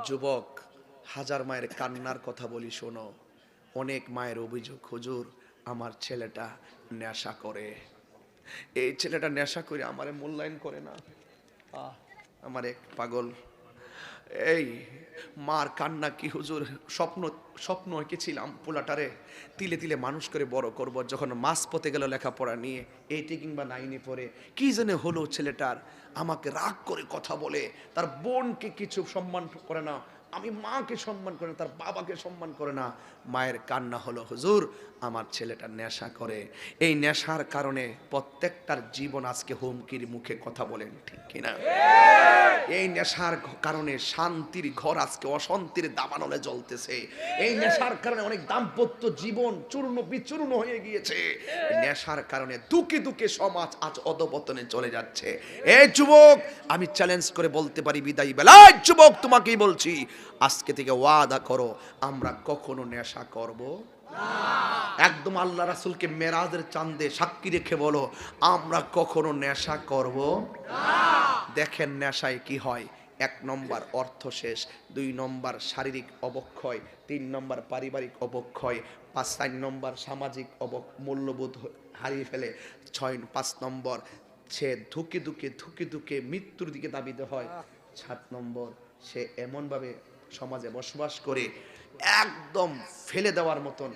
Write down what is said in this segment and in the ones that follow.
যুবক, হাজার মায়ের কান্নার কথা বলি শোনো। অনেক মায়ের অভিযোগ, হুজুর আমার ছেলেটা নেশা করে, এই ছেলেটা নেশা করে আমারে মূল্যায়ন করে না। আমার এক পাগল, এই মার কান্না কি হুজুর, স্বপ্ন স্বপ্ন এঁকেছিলাম পোলাটারে তিলে তিলে মানুষ করে বড় করব, যখন মাস পথে গেল লেখাপড়া নিয়ে 8 কিংবা 9 পড়ে কি জানে হলো ছেলেটার, আমাকে রাগ করে কথা বলে, তার বোনকে কিছু সম্মান করে না, আমি মাকে সম্মান করে না, তার বাবাকে সম্মান করে না। মায়ের কান্না হলো, হুজুর আমার ছেলেটা নেশা করে, এই নেশার কারণে প্রত্যেকটার জীবন আজকে হুমকির মুখে, কথা বলেন ঠিক কিনা? এই নেশার কারণে শান্তির ঘর আজকে অশান্তির দাবানলে জ্বলতেছে। এই নেশার কারণে অনেক দাম্পত্য জীবন চূর্ণ বিচূর্ণ হয়ে গিয়েছে। নেশার কারণে দুঃখে দুঃখে সমাজ আজ অধপতনে চলে যাচ্ছে। এই যুবক, আমি চ্যালেঞ্জ করে বলতে পারি বিদায়ী বেলায়, যুবক তোমাকেই বলছি, আজকে থেকে ওয়াদা করো আমরা কখনো নেশা করব না। একদম আল্লাহ রাসূলকে মেরাজের চাঁদে সাক্ষী রেখে বলো, আমরা কখনো নেশা করব না। দেখেন নেশায় কি হয়, 1 নম্বর অর্থ শেষ, 2 নম্বর শারীরিক অবক্ষয়, 3 নম্বর পারিবারিক অবক্ষয়, 5 নম্বর সামাজিক মূল্যবোধ হারিয়ে ফেলে, 5 নম্বর সে ধুকে ধুকে মৃত্যুর দিকে ধাবিত হয়, 7 নম্বর সে এমনভাবে সমাজে বসবাস করে একদম ফেলে দেওয়ার মতন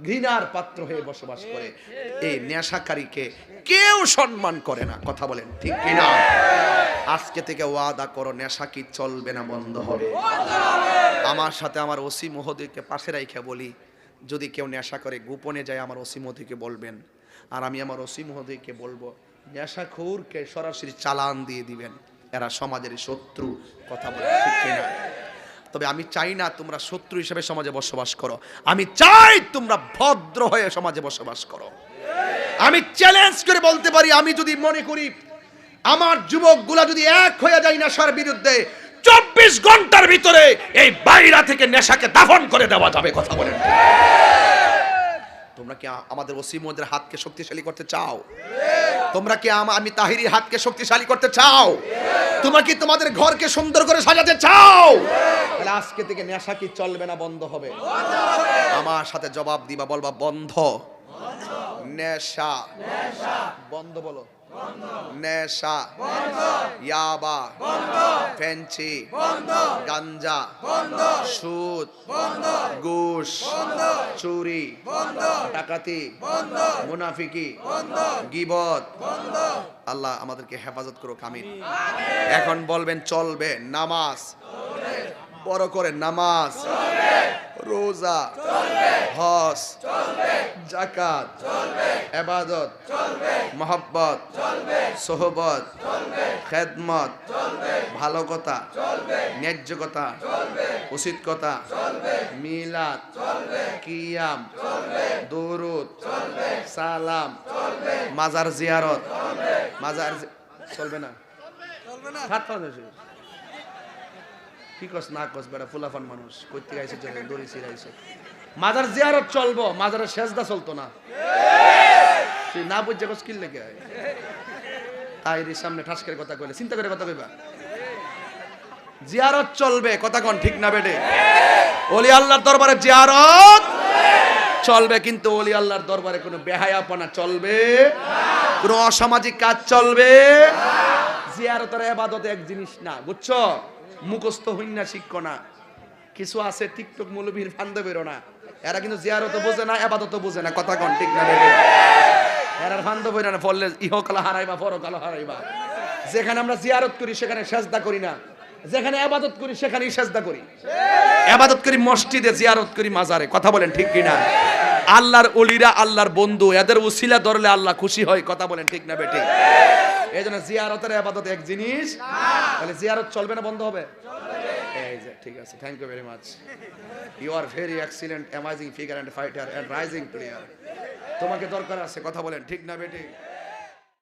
ঘৃণার পাত্র হয়ে বসবাস করে। এই নেশাকারীকে কেউ সম্মান করে না, কথা বলেন ঠিক কিনা? আজকে থেকে ওয়াদা করো, নেশা কি চলবে না, বন্ধ হবে। আমার সাথে আমার ওসি মহোদয়কে পাশে রাইখা বলি, যদি কেউ নেশা করে গোপনে যায় আমার ওসি মহোদয়কে বলবেন, আর আমি আমার ওসি মহোদয়কে বলবো নেশাখোরকে সরাসরি চালান দিয়ে দিবেন, এরা সমাজের শত্রু, কথা বলেন ঠিক কিনা? তবে আমি চাই না তোমরা শত্রু হিসেবে সমাজে বসবাস করো, আমি চাই তোমরা ভদ্র হয়ে সমাজে বসবাস করো। আমি চ্যালেঞ্জ করে বলতে পারি, আমি যদি মনে করি আমার যুবকগুলা যদি এক হয়ে যায় নেশার বিরুদ্ধে, 24 ঘন্টার ভিতরে এই বাইরা থেকে নেশাকে দাফন করে দেওয়া যাবে, কথা বলেন। তোমরা কি আমাদের ওসিমদের হাতকে শক্তিশালী করতে চাও? তোমরা কি আমি তাহিরির হাতকে শক্তিশালী করতে চাও? তোমরা কি তোমাদের ঘরকে সুন্দর করে সাজাতে চাও? তাহলে আজকে থেকে নেশা কি চলবে না, বন্ধ হবে? আমার সাথে জবাব দিবা, বলবা বন্ধ। নেশা বন্ধ, বলো নেশা, ইয়াবা, ফেন্সি, গাঞ্জা, সুদ, ঘুষ, চুরি, ডাকাতি, মুনাফিকি, গীবত। আল্লাহ আমাদেরকে হেফাজত করুক, আমিন। এখন বলবেন চলবে নামাজ, বড় করে নামাজ, রোজা, হজ, যাকাত, ইবাদত, মহব্বত, সোহবত, খেদমত, ভালো কথা, ন্যায্য কথা, উচিত কথা, মিলাদ, কিয়াম, দুরুদ, সালাম, মাজার জিয়ারত, মাজার চলবে না, কি কস না কস বেটা, ফুলাফান মানুষ কইতে গাইছে, দড়ি ছিড়াইছে। মাজার জিয়ারত চলবো, মাজারের সেজদা চলতো না। তুই না বুঝে কস কি লেগে তাইরির সামনে ঠাস করে কথা কইলে চিন্তা করে কথা কইবা। জিয়ারত চলবে, কথা কোন ঠিক না বেটে? ওলি আল্লাহর দরবারে জিয়ারত চলবে, কিন্তু ওলি আল্লাহর দরবারে কোনো বেহায়াপনা চলবে না, কোনো অসামাজিক কাজ চলবে না। জিয়ারত আর ইবাদত এক জিনিস না, বুঝছো? মুখস্থ হইন না, শিক্ষক না। কিছু আছে টিকটক মৌলবীর ফান্দে বেরো না, এরা কিন্তু জিয়ারত বোঝে না, ইবাদত বোঝে না, কথা কোন ঠিক না বেটে? এরার ফান্দে বেরো না, ফললে ইহকাল হারাইবা পরকাল হারাইবা। যেখানে আমরা জিয়ারত করি সেখানে সেজদা করি না, যেখানে ইবাদত করি সেখানেই সেজদা করি। ইবাদত করি মসজিদে, জিয়ারত করি মাজারে, কথা বলেন ঠিক কিনা? আল্লাহর ওলিরা আল্লাহর বন্ধু, এদের উসিলা ধরলে আল্লাহ খুশি হয়, কথা বলেন ঠিক না বেটে? এই জন্য জিয়ারত আর ইবাদত এক জিনিস। তাহলে জিয়ারত চলবে না, বন্ধ হবে? এই যে ঠিক আছে, thank you very much, you are very excellent, amazing figure and fighter and rising player. তোমাকে দরকার আছে, কথা বলেন ঠিক না বেটে?